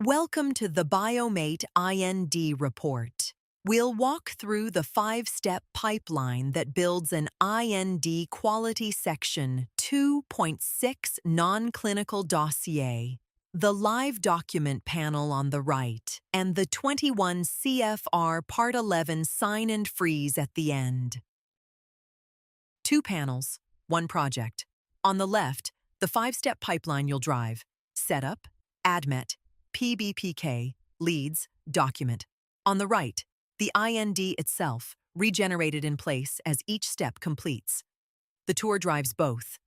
Welcome to the BioMate IND report. We'll walk through the 5-step pipeline that builds an IND-quality section 2.6 Nonclinical Dossier, the live document panel on the right, and the 21 CFR Part 11 sign and freeze at the end. 2 panels, 1 project. On the left, the 5-step pipeline you'll drive: setup, ADMET, PBPK, leads, document. On the right, the IND itself, regenerated in place as each step completes. The tour drives both.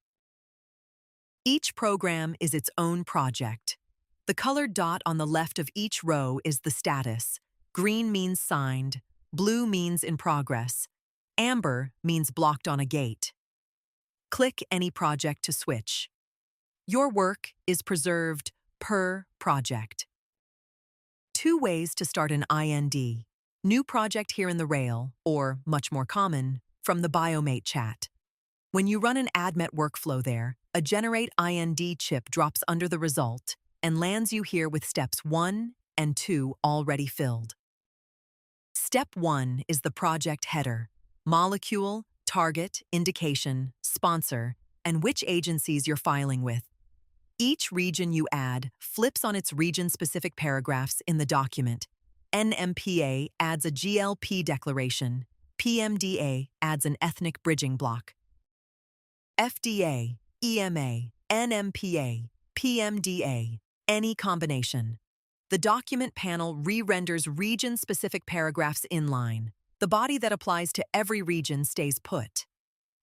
Each program is its own project. The colored dot on the left of each row is the status. Green means signed, blue means in progress, amber means blocked on a gate. Click any project to switch. Your work is preserved per project. 2 ways to start an IND. New project here in the rail, or, much more common, from the BioMate chat. When you run an ADMET workflow there, a Generate IND chip drops under the result and lands you here with steps 1 and 2 already filled. Step 1 is the project header: molecule, target, indication, sponsor, and which agencies you're filing with. Each region you add flips on its region-specific paragraphs in the document. NMPA adds a GLP declaration. PMDA adds an ethnic bridging block. FDA, EMA, NMPA, PMDA, any combination. The document panel re-renders region-specific paragraphs inline. The body that applies to every region stays put.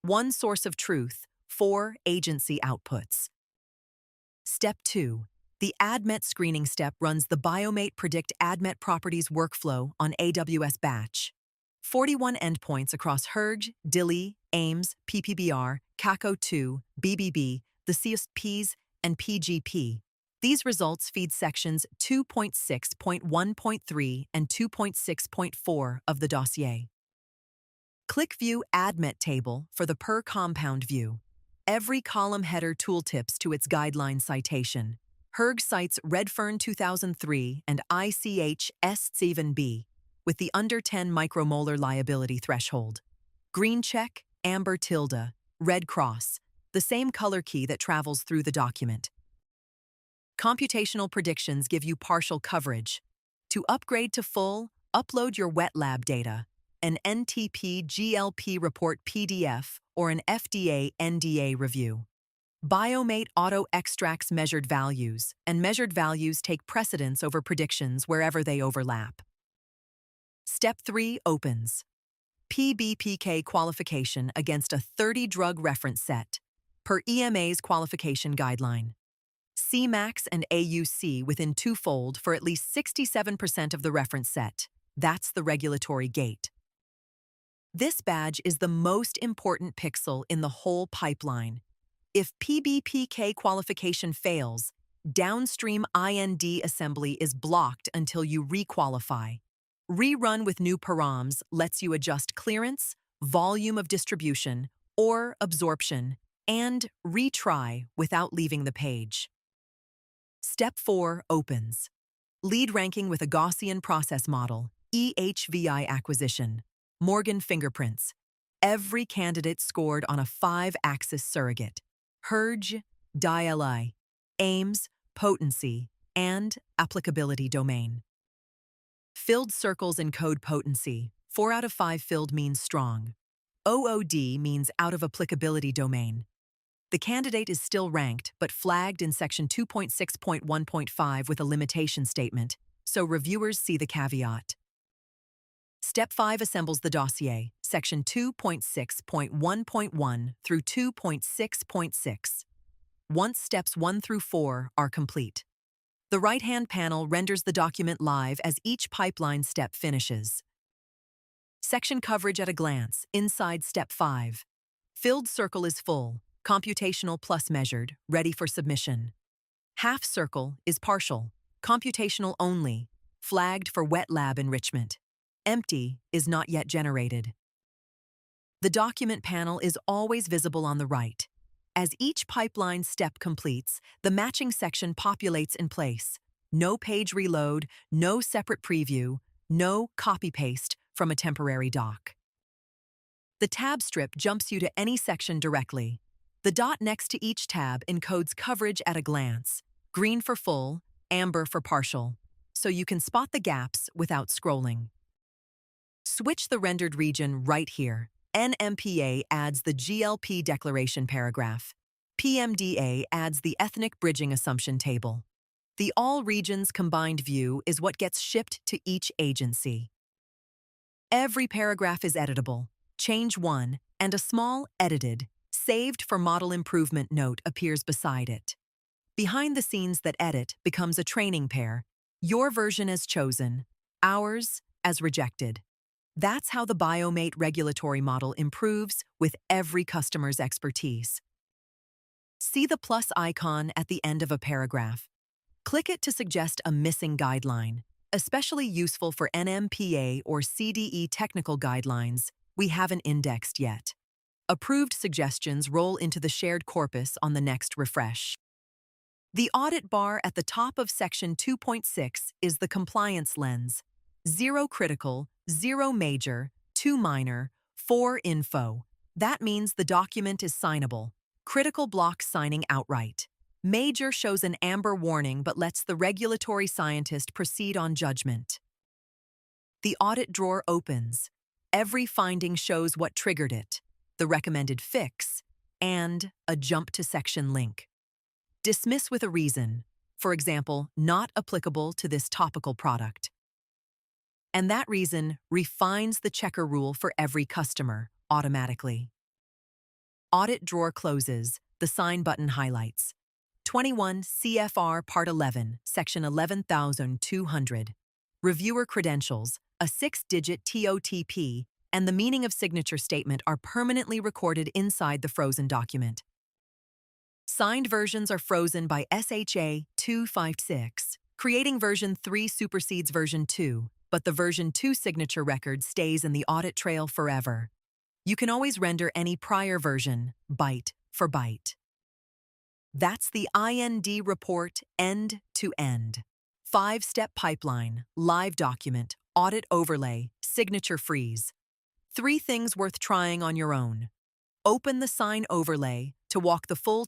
1 source of truth, 4 agency outputs. Step 2. The ADMET screening step runs the BioMate Predict ADMET Properties workflow on AWS Batch. 41 endpoints across HERG, DILI, AIMS, PPBR, CACO2, BBB, the CSPs, and PGP. These results feed sections 2.6.1.3 and 2.6.4 of the dossier. Click View ADMET Table for the per compound view. Every column header tooltips to its guideline citation. HERG cites Redfern 2003 and ICH S7B with the under 10 micromolar liability threshold. Green check, amber tilde, red cross, the same color key that travels through the document. Computational predictions give you partial coverage. To upgrade to full, upload your wet lab data, an NTP GLP report PDF, or an FDA NDA review. BioMate auto-extracts measured values, and measured values take precedence over predictions wherever they overlap. Step 3 opens. PBPK qualification against a 30-drug reference set, per EMA's qualification guideline. Cmax and AUC within 2-fold for at least 67% of the reference set. That's the regulatory gate. This badge is the most important pixel in the whole pipeline. If PBPK qualification fails, downstream IND assembly is blocked until you requalify. Rerun with new params lets you adjust clearance, volume of distribution, or absorption, and retry without leaving the page. Step 4 opens. Lead ranking with a Gaussian process model, EHVI acquisition. Morgan fingerprints. Every candidate scored on a 5-axis surrogate: HERG, DILI, AIMS, potency, and applicability domain. Filled circles encode potency. 4 out of 5 filled means strong. OOD means out of applicability domain. The candidate is still ranked, but flagged in section 2.6.1.5 with a limitation statement, so reviewers see the caveat. Step 5 assembles the dossier, section 2.6.1.1 through 2.6.6. Once steps 1 through 4 are complete, the right-hand panel renders the document live as each pipeline step finishes. Section coverage at a glance, inside step 5. Filled circle is full, computational plus measured, ready for submission. Half circle is partial, computational only, flagged for wet lab enrichment. Empty is not yet generated. The document panel is always visible on the right. As each pipeline step completes, the matching section populates in place. No page reload, no separate preview, no copy-paste from a temporary doc. The tab strip jumps you to any section directly. The dot next to each tab encodes coverage at a glance, green for full, amber for partial, so you can spot the gaps without scrolling. Switch the rendered region right here. NMPA adds the GLP declaration paragraph. PMDA adds the ethnic bridging assumption table. The all regions combined view is what gets shipped to each agency. Every paragraph is editable. Change one, and a small edited, saved for model improvement note appears beside it. Behind the scenes that edit becomes a training pair. Your version as chosen, ours as rejected. That's how the BioMate regulatory model improves with every customer's expertise. See the plus icon at the end of a paragraph. Click it to suggest a missing guideline, especially useful for NMPA or CDE technical guidelines we haven't indexed yet. Approved suggestions roll into the shared corpus on the next refresh. The audit bar at the top of section 2.6 is the compliance lens. 0 critical, 0 major, 2 minor, 4 info. That means the document is signable. Critical blocks signing outright. Major shows an amber warning but lets the regulatory scientist proceed on judgment. The audit drawer opens. Every finding shows what triggered it, the recommended fix, and a jump to section link. Dismiss with a reason, for example, not applicable to this topical product. And that reason refines the checker rule for every customer automatically. Audit drawer closes, the sign button highlights. 21 CFR Part 11, Section 11200. Reviewer credentials, a 6-digit TOTP, and the meaning of signature statement are permanently recorded inside the frozen document. Signed versions are frozen by SHA 256. Creating version 3 supersedes version 2, but the version 2 signature record stays in the audit trail forever. You can always render any prior version, byte for byte. That's the IND report end to end. 5-step pipeline, live document, audit overlay, signature freeze. 3 things worth trying on your own. Open the sign overlay to walk the full